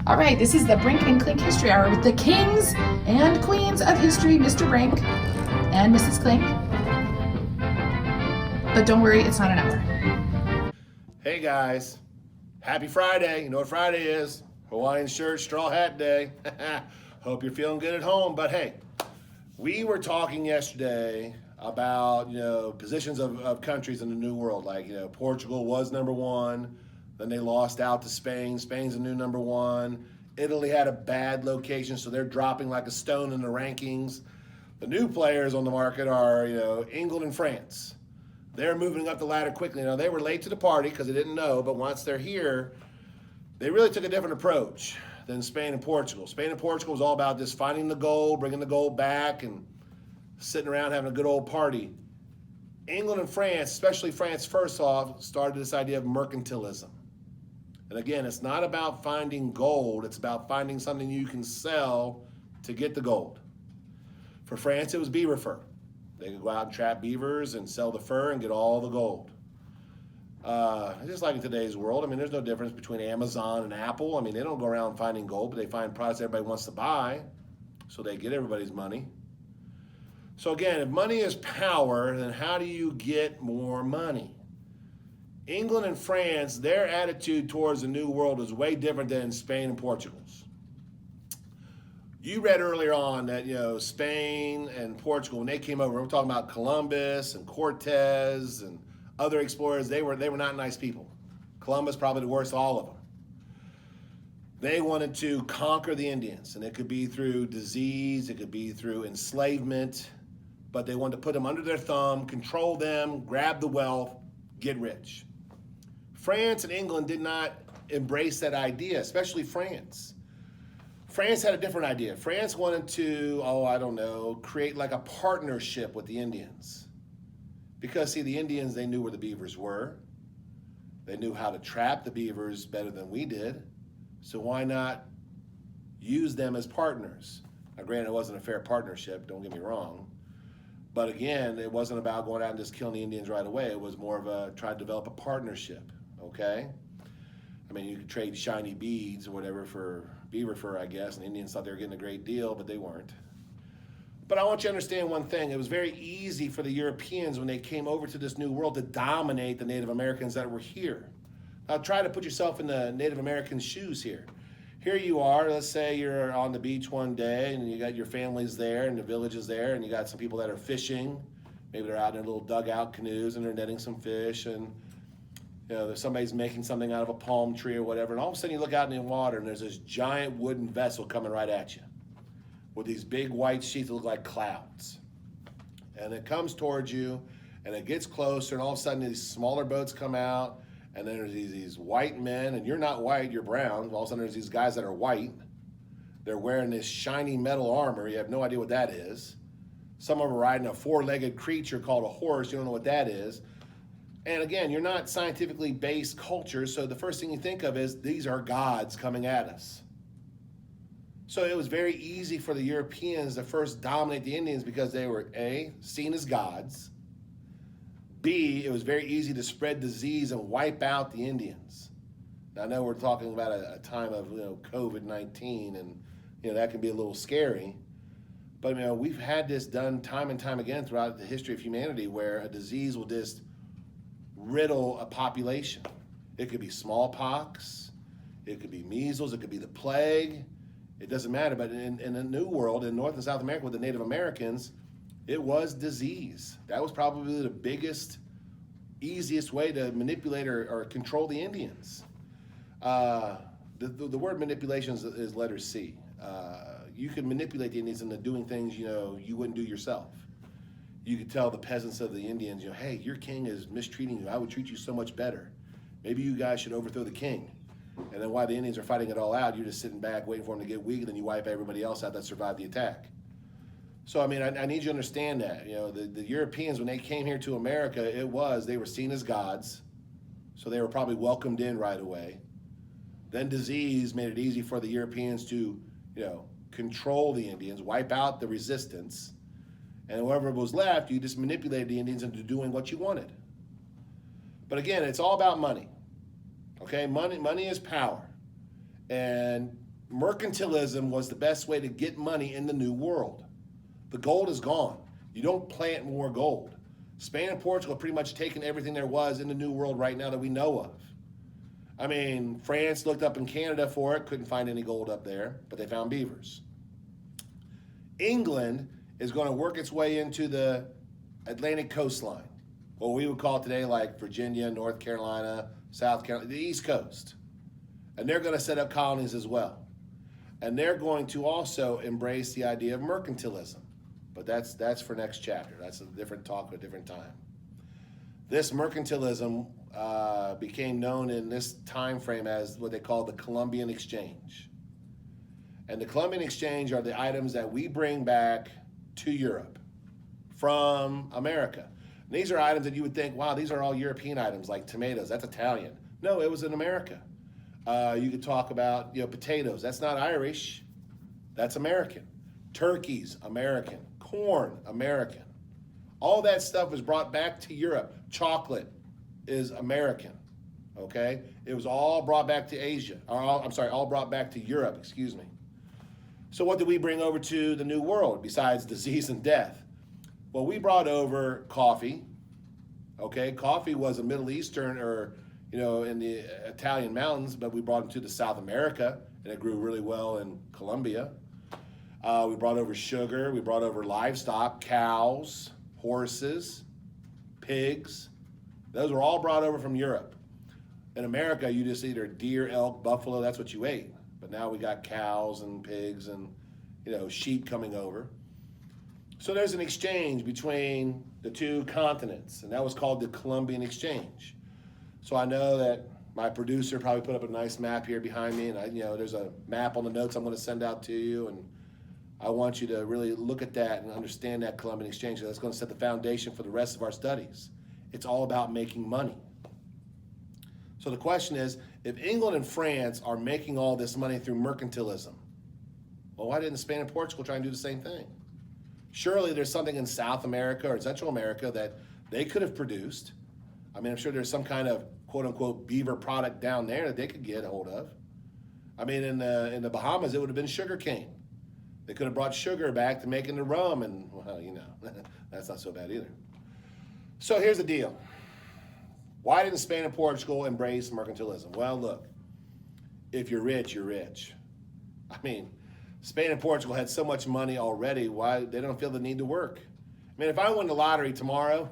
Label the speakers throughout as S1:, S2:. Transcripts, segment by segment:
S1: All right, this is the Brink and Klink History Hour with the kings and queens of history, Mr. Brink and Mrs. Klink. But don't worry, it's not an hour.
S2: Hey guys, happy Friday. You know what Friday is? Hawaiian shirt, straw hat day. Hope you're feeling good at home. But hey, we were talking yesterday about, positions of countries in the New World. Like, Portugal was number one. Then they lost out to Spain. Spain's a new number one. Italy had a bad location, so they're dropping like a stone in the rankings. The new players on the market are, England and France. They're moving up the ladder quickly. Now, they were late to the party because they didn't know, but once they're here, they really took a different approach than Spain and Portugal. Spain and Portugal was all about just finding the gold, bringing the gold back, and sitting around having a good old party. England and France, especially France first off, started this idea of mercantilism. And again, it's not about finding gold, it's about finding something you can sell to get the gold. For France, it was beaver fur. They could go out and trap beavers and sell the fur and get all the gold. Just like in today's world, there's no difference between Amazon and Apple. They don't go around finding gold, but they find products everybody wants to buy, so they get everybody's money. So again, if money is power, then how do you get more money? England and France, their attitude towards the New World is way different than Spain and Portugal's. You read earlier on that, Spain and Portugal, when they came over, we're talking about Columbus and Cortez and other explorers, they were not nice people. Columbus probably the worst of all of them. They wanted to conquer the Indians, and it could be through disease, it could be through enslavement, but they wanted to put them under their thumb, control them, grab the wealth, get rich. France and England did not embrace that idea, especially France. France had a different idea. France wanted to, create like a partnership with the Indians. Because, see, the Indians, they knew where the beavers were. They knew how to trap the beavers better than we did. So why not use them as partners? Now, granted, it wasn't a fair partnership, don't get me wrong. But again, it wasn't about going out and just killing the Indians right away. It was more of a try to develop a partnership, okay? You could trade shiny beads or whatever for beaver fur, I guess, and the Indians thought they were getting a great deal, but they weren't. But I want you to understand one thing. It was very easy for the Europeans when they came over to this new world to dominate the Native Americans that were here. Now try to put yourself in the Native Americans' shoes here. Here you are, let's say you're on the beach one day and you got your families there and the villages there and you got some people that are fishing. Maybe they're out in their little dugout canoes and they're netting some fish and somebody's making something out of a palm tree or whatever, and all of a sudden you look out in the water and there's this giant wooden vessel coming right at you with these big white sheets that look like clouds. And it comes towards you and it gets closer and all of a sudden these smaller boats come out and then there's these white men, and you're not white, you're brown. All of a sudden there's these guys that are white. They're wearing this shiny metal armor. You have no idea what that is. Some of them are riding a four-legged creature called a horse. You don't know what that is. And again, you're not scientifically based culture, so the first thing you think of is these are gods coming at us. So it was very easy for the Europeans to first dominate the Indians because they were A, seen as gods. B, it was very easy to spread disease and wipe out the Indians. Now, I know we're talking about a time of COVID-19 and that can be a little scary. But we've had this done time and time again throughout the history of humanity where a disease will just riddle a population. It could be smallpox, it could be measles, it could be the plague. It doesn't matter, but in the New World, in North and South America with the Native Americans, it was disease. That was probably the biggest, easiest way to manipulate or control the Indians. The word manipulation is letter C. You can manipulate the Indians into doing things you wouldn't do yourself. You could tell the peasants of the Indians, hey, your king is mistreating you. I would treat you so much better. Maybe you guys should overthrow the king. And then while the Indians are fighting it all out, you're just sitting back waiting for them to get weak, and then you wipe everybody else out that survived the attack. So, I need you to understand that. The Europeans, when they came here to America, they were seen as gods. So they were probably welcomed in right away. Then disease made it easy for the Europeans to, control the Indians, wipe out the resistance. And whoever was left, you just manipulated the Indians into doing what you wanted. But again, it's all about money. Okay, money is power. And mercantilism was the best way to get money in the New World. The gold is gone. You don't plant more gold. Spain and Portugal have pretty much taken everything there was in the New World right now that we know of. I mean, France looked up in Canada for it, couldn't find any gold up there, but they found beavers. England is going to work its way into the Atlantic coastline, what we would call today like Virginia, North Carolina, South Carolina, the East Coast. And they're going to set up colonies as well. And they're going to also embrace the idea of mercantilism. But that's for next chapter. That's a different talk at a different time. This mercantilism became known in this time frame as what they call the Columbian Exchange. And the Columbian Exchange are the items that we bring back to Europe from America. And these are items that you would think, wow, these are all European items, like tomatoes, that's Italian. No, it was in America. You could talk about, potatoes. That's not Irish. That's American. Turkeys, American. Corn, American. All that stuff was brought back to Europe. Chocolate is American. Okay? It was all brought back to Asia. All brought back to Europe, excuse me. So what did we bring over to the New World besides disease and death? Well, we brought over coffee. Okay? Coffee was a Middle Eastern or in the Italian mountains, but we brought them to the South America, and it grew really well in Colombia. We brought over sugar. We brought over livestock, cows, horses, pigs. Those were all brought over from Europe. In America, you just either deer, elk, buffalo, that's what you ate. But now we got cows and pigs and, sheep coming over. So there's an exchange between the two continents, and that was called the Columbian Exchange. So I know that my producer probably put up a nice map here behind me, and there's a map on the notes I'm going to send out to you, and I want you to really look at that and understand that Columbian Exchange. That's going to set the foundation for the rest of our studies. It's all about making money. So the question is, if England and France are making all this money through mercantilism, well, why didn't Spain and Portugal try and do the same thing? Surely there's something in South America or Central America that they could have produced. I mean, I'm sure there's some kind of quote-unquote beaver product down there that they could get a hold of. I mean, in the Bahamas, it would have been sugar cane. They could have brought sugar back to make into rum, and, well, that's not so bad either. So here's the deal. Why didn't Spain and Portugal embrace mercantilism? Well, look, if you're rich, you're rich. I mean, Spain and Portugal had so much money already, why they don't feel the need to work. I mean, if I won the lottery tomorrow,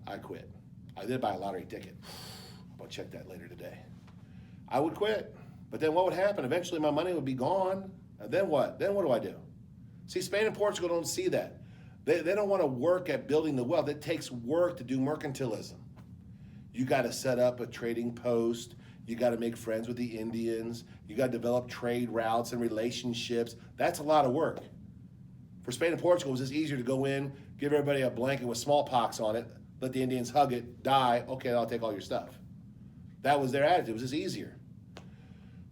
S2: I quit. I did buy a lottery ticket. I'll check that later today. I would quit. But then what would happen? Eventually my money would be gone. And then what? Then what do I do? See, Spain and Portugal don't see that. They don't want to work at building the wealth. It takes work to do mercantilism. You got to set up a trading post. You got to make friends with the Indians. You got to develop trade routes and relationships. That's a lot of work. For Spain and Portugal, it was just easier to go in, give everybody a blanket with smallpox on it, let the Indians hug it, die, okay, I'll take all your stuff. That was their attitude. It was just easier.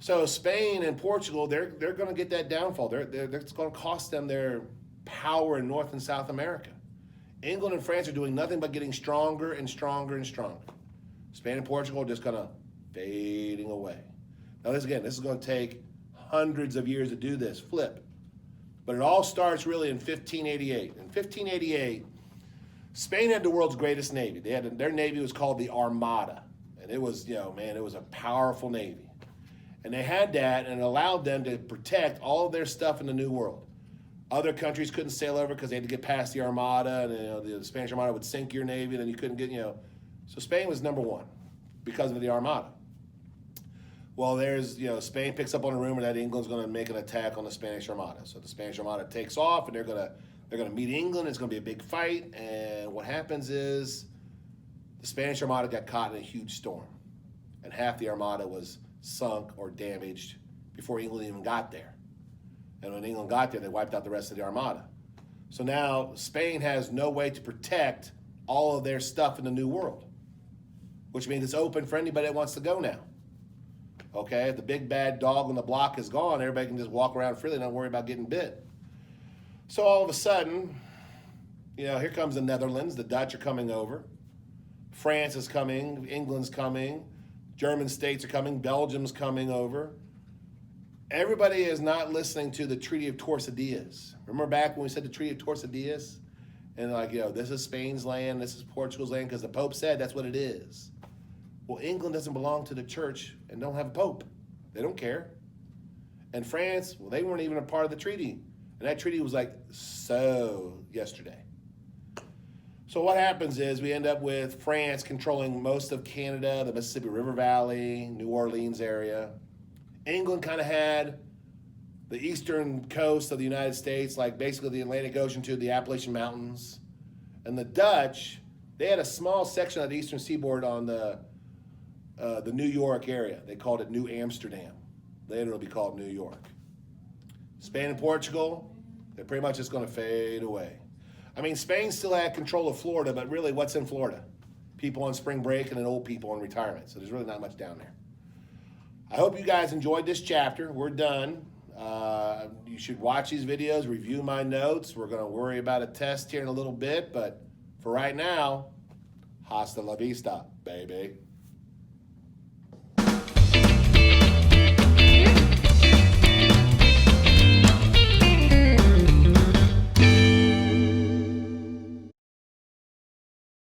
S2: So Spain and Portugal, they're going to get that downfall. It's going to cost them their power in North and South America. England and France are doing nothing but getting stronger and stronger and stronger. Spain and Portugal are just kind of fading away. Now this is going to take hundreds of years to do this, flip. But it all starts really in 1588. In 1588, Spain had the world's greatest navy. Their navy was called the Armada. And it was, it was a powerful navy. And they had that, and it allowed them to protect all of their stuff in the New World. Other countries couldn't sail over because they had to get past the Armada, and the Spanish Armada would sink your navy, and then you couldn't get, So Spain was number one because of the Armada. Well, Spain picks up on a rumor that England's going to make an attack on the Spanish Armada. So the Spanish Armada takes off, and they're going to meet England. It's going to be a big fight, and what happens is the Spanish Armada got caught in a huge storm, and half the Armada was sunk or damaged before England even got there. And when England got there, they wiped out the rest of the Armada. So now Spain has no way to protect all of their stuff in the New World, which means it's open for anybody that wants to go now. Okay, if the big bad dog on the block is gone, everybody can just walk around freely and not worry about getting bit. So all of a sudden, here comes the Netherlands. The Dutch are coming over. France is coming. England's coming. German states are coming. Belgium's coming over. everybody is not listening to the Treaty of Tordesillas. Remember back when we said the Treaty of Tordesillas? And like, this is Spain's land, this is Portugal's land, because the Pope said that's what it is. Well, England doesn't belong to the church and don't have a Pope. They don't care. And France, well, they weren't even a part of the treaty. And that treaty was like yesterday. So what happens is we end up with France controlling most of Canada, the Mississippi River Valley, New Orleans area. England kind of had the eastern coast of the United States, like basically the Atlantic Ocean to the Appalachian Mountains. And the Dutch, they had a small section of the eastern seaboard on the New York area. They called it New Amsterdam. Later it'll be called New York. Spain and Portugal, they're pretty much just going to fade away. I mean, Spain still had control of Florida, but really what's in Florida? People on spring break and then old people on retirement. So there's really not much down there. I hope you guys enjoyed this chapter. We're done. You should watch these videos, review my notes. We're going to worry about a test here in a little bit, but for right now, hasta la vista, baby.